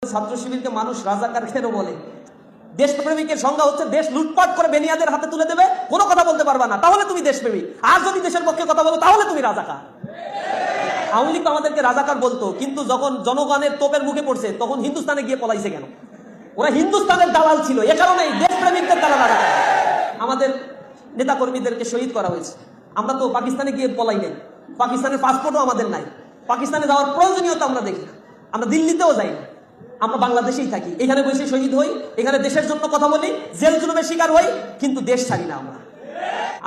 ছাত্র শিবিরকে মানুষ রাজাকার কেন বলে? দেশপ্রেমিকের সংজ্ঞা হচ্ছে দেশ লুটপাট করে বেনিয়াদের হাতে তুলে দেবে, কোনো কথা বলতে পারবা না, তাহলে তুমি দেশপ্রেমিক। আর যদি দেশের পক্ষে কথা বলো তাহলে তুমি রাজাকার। আওয়ামী লীগ আমাদেরকে রাজাকার বলতো, কিন্তু যখন জনগণের তোপের মুখে পড়ছে তখন হিন্দুস্তানে গিয়ে পলাইছে কেন? ওরা হিন্দুস্তানের দালাল ছিল, এ কারণেই দেশপ্রেমিকদের তারা রাজাকার। আমাদের নেতা কর্মীদেরকে শহীদ করা হয়েছে, আমরা তো পাকিস্তানে গিয়ে পলাই নাই, পাকিস্তানের পাসপোর্টও আমাদের নাই, পাকিস্তানে যাওয়ার প্রয়োজনীয়তা আমরা দেখি না, আমরা দিল্লিতেও যাই না, আমরা বাংলাদেশেই থাকি, এখানে বসে শহীদ হই, এখানে দেশের জন্য কথা বলি, জেল জুলুমের শিকার হই, কিন্তু দেশ ছাড়ি না আমরা।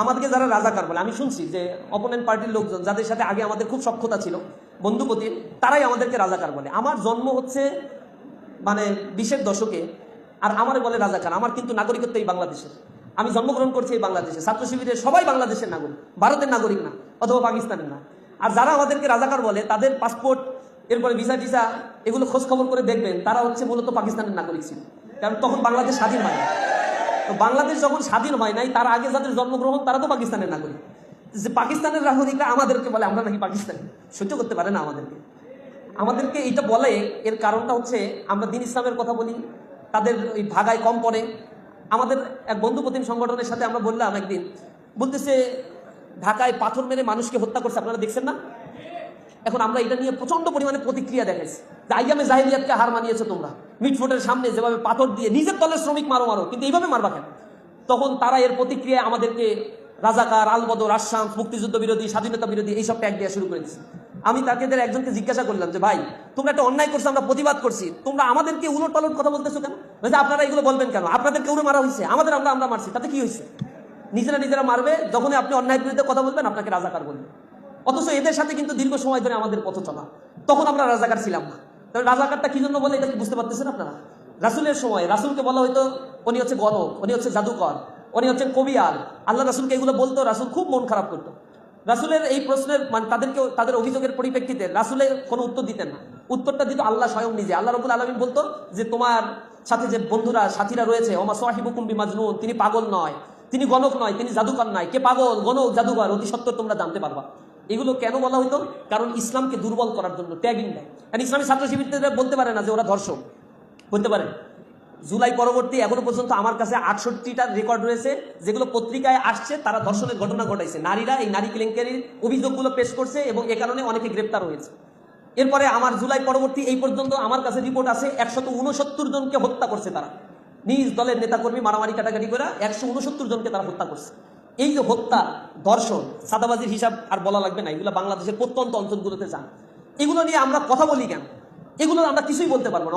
আমাদেরকে যারা রাজাকার বলে, আমি শুনছি যে অপোনেন্ট পার্টির লোকজন যাদের সাথে আগে আমাদের খুব সখ্যতা ছিল, বন্ধুপতি, তারাই আমাদেরকে রাজাকার বলে। আমার জন্ম হচ্ছে 20-এর দশকে, আর আমারে বলে রাজাকার। আমার কিন্তু নাগরিকত্ব এই বাংলাদেশের, আমি জন্মগ্রহণ করছি এই বাংলাদেশে, ছাত্র শিবিরের সবাই বাংলাদেশের নাগরিক, ভারতের নাগরিক না, অথবা পাকিস্তানের না। আর যারা আমাদেরকে রাজাকার বলে তাদের পাসপোর্ট, এরপরে ভিসা টিসা, এগুলো খোঁজ খবর করে দেখবেন, তারা হচ্ছে মূলত পাকিস্তানের নাগরিক ছিল, কারণ তখন বাংলাদেশ স্বাধীন হয় না। তো বাংলাদেশ যখন স্বাধীন হয় নাই, তার আগে যাদের জন্মগ্রহণ তারা তো পাকিস্তানের নাগরিক। যে পাকিস্তানের নাগরিকরা আমাদেরকে বলে আমরা নাকি পাকিস্তানি, সহ্য করতে পারে না আমাদেরকে এইটা বলে। এর কারণটা হচ্ছে আমরা দ্বীন ইসলামের কথা বলি, তাদের ওই ভাগায় কম পড়ে। আমাদের এক বন্ধুপ্রতিম সংগঠনের সাথে আমরা বললাম একদিন, বলতেছে ঢাকায় পাথর মেরে মানুষকে হত্যা করছে, আপনারা দেখছেন না? এখন আমরা এটা নিয়ে প্রচন্ড পরিমাণে প্রতিক্রিয়া দেখাইছি যে আইয়ামে জাহিলিয়াতকে হার মানিয়েছো তোমরা, মিটফোর্টের সামনে যেভাবে পাথর দিয়ে নিজের দলের শ্রমিক মারো, কিন্তু এইভাবে মারবা কেন? তখন তারা এর প্রতিক্রিয়ায় আমাদেরকে রাজাকার, আলবদর, আশাম, মুক্তিযুদ্ধ বিরোধী, স্বাধীনতা বিরোধী এইসব ট্যাগ দেওয়া শুরু করেছে। আমি তাদের একজনকে জিজ্ঞাসা করলাম যে ভাই, তোমরা একটা অন্যায় করছো, আমরা প্রতিবাদ করছি, তোমরা আমাদেরকে উলট পালট কথা বলতেছো কেন? আপনারা এগুলো বলবেন কেন? আপনাদের কেউ মারা হয়েছে, আমাদের আমরা মারছি, তাতে কি হয়েছে? নিজেরা মারবে, যখনই আপনি অন্যায়ের বিরুদ্ধে কথা বলবেন আপনাকে রাজাকার বলবে। অথচ এদের সাথে কিন্তু দীর্ঘ সময় ধরে আমাদের পথ চলা, তখন আমরা রাজাকার ছিলাম না। তাহলে রাজাকারটা কি জন্য বলে, এটা কি বুঝতে পারতেছেন আপনারা? রাসূলের সময় রাসূলকে বলা হয়তো উনি হচ্ছে গণক, উনি হচ্ছে জাদুকর, উনি হচ্ছেন কবিয়াল। আল্লাহ রাসূলকে এগুলো বলতো, রাসূল খুব মন খারাপ করতো। রাসূলের এই প্রশ্নের তাদের অভিযোগের পরিপ্রেক্ষিতে রাসূলের কোনো উত্তর দিতেন না, উত্তরটা দিত আল্লাহ স্বয়ং নিজে। আল্লাহ রাব্বুল আলামিন বলতো যে তোমার সাথে যে বন্ধুরা সাথীরা রয়েছে, ওমা সাহিবুকুম বিমাজনুন, তিনি পাগল নয়, তিনি গণক নয়, তিনি জাদুকর নয়, কে পাগল, গণক, জাদুকর, অতি সত্য তোমরা জানতে পারবা। এগুলো কেন বলা হইতো? কারণ ইসলামকে দুর্বল করার জন্য, ট্যাগিং দেয়। ইসলামী ছাত্র শিবিররা বলতে পারে না যে ওরা ধর্ষক, বলতে পারে। জুলাই পরবর্তী এখনো পর্যন্ত আমার কাছে 68টা রেকর্ড রয়েছে যেগুলো পত্রিকায় আসছে, তারা ধর্ষণের ঘটনা ঘটাইছে, নারীরা এই নারী কেলেঙ্কারির অভিযোগগুলো পেশ করছে এবং এ কারণে অনেকে গ্রেপ্তার হয়েছে। এরপরে আমার জুলাই পরবর্তী এই পর্যন্ত আমার কাছে রিপোর্ট আছে 169 জনকে হত্যা করছে তারা, নিজ দলের নেতাকর্মী মারামারি কাটাকাটি করে 169 জনকে তারা হত্যা করছে। এই যে হত্যা, ধর্ষণ, সাদাবাজির হিসাব আর বলা লাগবে না, এগুলো বাংলাদেশের প্রত্যন্ত অঞ্চলগুলোতে যান। এগুলো নিয়ে আমরা কথা বলি কেন? এগুলো আমরা কিছুই বলতে পারবো না।